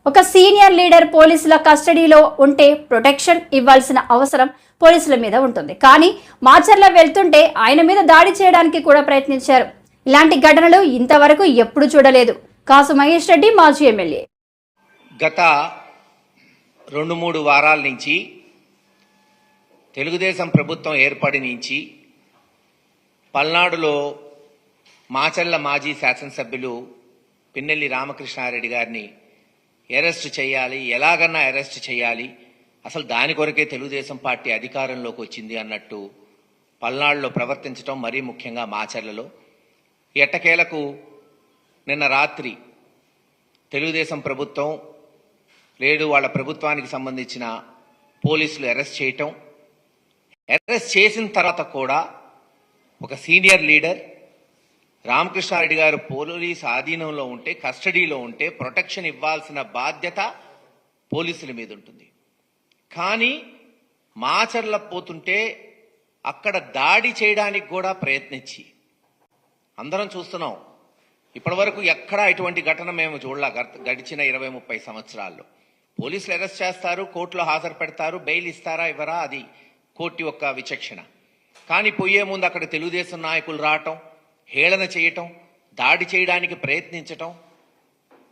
ఒక senior leader పోలీసుల కస్టడీలో ఉంటే ప్రొటెక్షన్ ఇవ్వాల్సిన అవసరం పోలీసుల మీద ఉంటుంది. కానీ మాచర్ల వెళ్తుంటే ఆయన మీద దాడి చేయడానికి కూడా ప్రయత్నించారు. ఇలాంటి ఘటనలు ఇంతవరకు ఎప్పుడు చూడలేదు. కాసు మహేష్ రెడ్డి మాజీ ఎమ్మెల్యే. గత 2-3 వారాల నుంచి తెలుగుదేశం ప్రభుత్వం ఏర్పడి నుంచి పల్నాడులో మాచర్ల మాజీ శాసనసభ్యులు పిన్నెల్లి రామకృష్ణారెడ్డి గారిని అరెస్ట్ చేయాలి, ఎలాగన్నా అరెస్ట్ చేయాలి, అసలు దాని కొరకే తెలుగుదేశం పార్టీ అధికారంలోకి వచ్చింది అన్నట్టు పల్నాడులో ప్రవర్తించడం, మరీ ముఖ్యంగా మాచర్లలో. ఎట్టకేలకు నిన్న రాత్రి తెలుగుదేశం ప్రభుత్వం లేడు వాళ్ళ ప్రభుత్వానికి సంబంధించిన పోలీసులు అరెస్ట్ చేయటం, అరెస్ట్ చేసిన తర్వాత కూడా ఒక సీనియర్ లీడర్ రామకృష్ణారెడ్డి గారు పోలీస్ ఆధీనంలో ఉంటే, కస్టడీలో ఉంటే ప్రొటెక్షన్ ఇవ్వాల్సిన బాధ్యత పోలీసుల మీద ఉంటుంది. కానీ మాచర్ల పోతుంటే అక్కడ దాడి చేయడానికి కూడా ప్రయత్నించి అందరం చూస్తున్నాం. ఇప్పటి వరకు ఎక్కడా ఇటువంటి ఘటన మేము చూడలా. గడిచిన 20-30 సంవత్సరాల్లో పోలీసులు అరెస్ట్ చేస్తారు, కోర్టులో హాజరు పెడతారు, బెయిల్ ఇస్తారా ఇవ్వరా అది కోర్టు యొక్క విచక్షణ. కానీ పోయే ముందు అక్కడ తెలుగుదేశం నాయకులు రావటం, హేళన చేయటం, దాడి చేయడానికి ప్రయత్నించటం,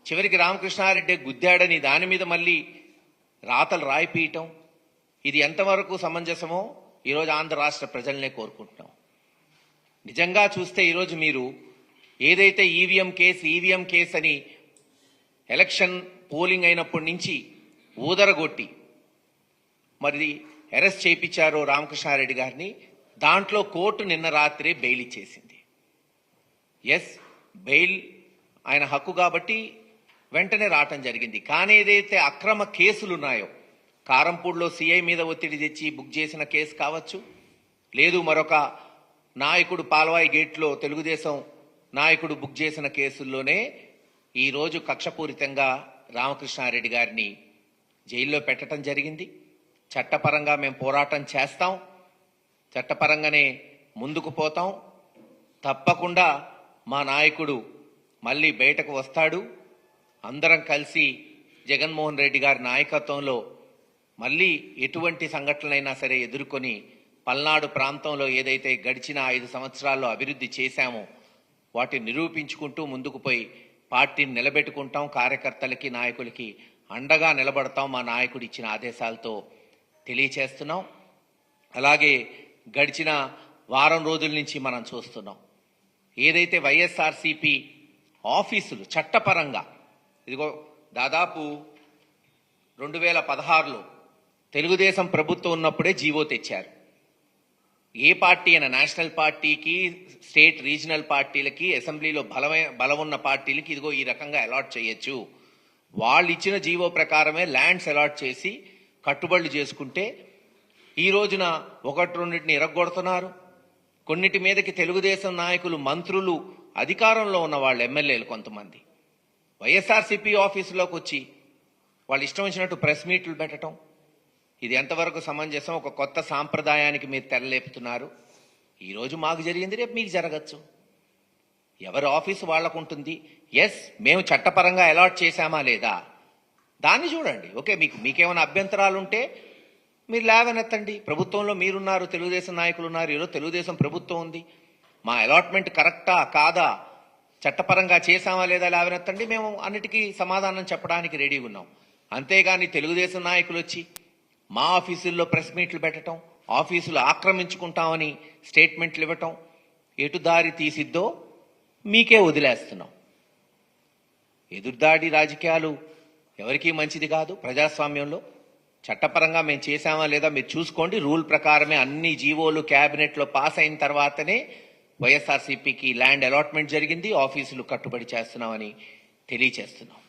చివరికి రామకృష్ణారెడ్డి గుద్దాడని దాని మీద మళ్ళీ రాతలు రాయిపీయటం, ఇది ఎంతవరకు సమంజసమో ఈరోజు ఆంధ్ర రాష్ట్ర ప్రజలనే కోరుకుంటున్నాం. నిజంగా చూస్తే ఈరోజు మీరు ఏదైతే ఈవీఎం కేసు అని ఎలక్షన్ పోలింగ్ అయినప్పటి నుంచి ఊదరగొట్టి మరి అరెస్ట్ చేయించారో రామకృష్ణారెడ్డి గారిని, దాంట్లో కోర్టు నిన్న రాత్రి బెయిల్ ఇచ్చేసింది. ఎస్, బెయిల్ ఆయన హక్కు కాబట్టి వెంటనే రావటం జరిగింది. కానీ ఏదైతే అక్రమ కేసులు ఉన్నాయో, కారంపూడిలో సిఐ మీద ఒత్తిడి తెచ్చి బుక్ చేసిన కేసు కావచ్చు, లేదు మరొక నాయకుడు పాల్వాయి గేట్లో తెలుగుదేశం నాయకుడు బుక్ చేసిన కేసుల్లోనే ఈరోజు కక్షపూరితంగా రామకృష్ణారెడ్డి గారిని జైల్లో పెట్టడం జరిగింది. చట్టపరంగా మేము పోరాటం చేస్తాం, చట్టపరంగానే ముందుకు పోతాం. తప్పకుండా మా నాయకుడు మళ్ళీ బయటకు వస్తాడు. అందరం కలిసి జగన్మోహన్ రెడ్డి గారి నాయకత్వంలో మళ్ళీ ఎటువంటి సంఘటనలైనా సరే ఎదుర్కొని పల్నాడు ప్రాంతంలో ఏదైతే గడిచిన 5 సంవత్సరాల్లో అభివృద్ధి చేశామో వాటిని నిరూపించుకుంటూ ముందుకు పోయి పార్టీని నిలబెట్టుకుంటాం. కార్యకర్తలకి, నాయకులకి అండగా నిలబడతాం. మా నాయకుడు ఇచ్చిన ఆదేశాలతో తెలియచేస్తున్నాం. అలాగే గడిచిన వారం రోజుల నుంచి మనం చూస్తున్నాం, ఏదైతే వైఎస్ఆర్సీపీ ఆఫీసులు చట్టపరంగా, ఇదిగో దాదాపు 2016లో తెలుగుదేశం ప్రభుత్వం ఉన్నప్పుడే జీవో తెచ్చారు. ఏ పార్టీ అయినా, నేషనల్ పార్టీకి, స్టేట్ రీజనల్ పార్టీలకి, అసెంబ్లీలో బలం ఉన్న పార్టీలకి ఇదిగో ఈ రకంగా అలాట్ చేయొచ్చు. వాళ్ళు ఇచ్చిన జీవో ప్రకారమే ల్యాండ్స్ అలాట్ చేసి కట్టుబడులు చేసుకుంటే ఈ రోజున 1-2 ఇరగొడుతున్నారు. కొన్నిటి మీదకి తెలుగుదేశం నాయకులు, మంత్రులు, అధికారంలో ఉన్న వాళ్ళు, ఎమ్మెల్యేలు కొంతమంది వైఎస్ఆర్సీపీ ఆఫీసులోకి వచ్చి వాళ్ళు ఇష్టం వచ్చినట్టు ప్రెస్ మీట్లు పెట్టడం, ఇది ఎంతవరకు సమంజసం? ఒక కొత్త సాంప్రదాయానికి మీరు తెరలేపుతున్నారు. ఈరోజు మాకు జరిగింది రేపు మీకు జరగచ్చు. ఎవరి ఆఫీసు వాళ్ళకు ఉంటుంది. ఎస్, మేము చట్టపరంగా అలాట్ చేశామా లేదా దాన్ని చూడండి. ఓకే, మీకేమైనా అభ్యంతరాలు ఉంటే మీరు లేవనెత్తండి. ప్రభుత్వంలో మీరున్నారు, తెలుగుదేశం నాయకులు ఉన్నారు, ఈరోజు తెలుగుదేశం ప్రభుత్వం ఉంది. మా అలాట్మెంట్ కరెక్టా కాదా, చట్టపరంగా చేశామా లేదా లేవనెత్తండి. మేము అన్నిటికీ సమాధానం చెప్పడానికి రెడీగా ఉన్నాం. అంతేగాని తెలుగుదేశం నాయకులు వచ్చి మా ఆఫీసుల్లో ప్రెస్ మీట్లు పెట్టడం, ఆఫీసులు ఆక్రమించుకుంటామని స్టేట్మెంట్లు ఇవ్వటం ఎటు దారి తీసిద్దో మీకే వదిలేస్తున్నాం. ఎదురుదాడి రాజకీయాలు ఎవరికీ మంచిది కాదు. ప్రజాస్వామ్యంలో చట్టపరంగా మేము చేశామా లేదా మీరు చూసుకోండి. రూల్ ప్రకారమే అన్ని జీవోలు క్యాబినెట్లో పాస్ అయిన తర్వాతనే వైఎస్ఆర్సీపీకి ల్యాండ్ అలాట్మెంట్ జరిగింది. ఆఫీసులు కట్టుబడి చేస్తున్నామని తెలియచేస్తున్నాం.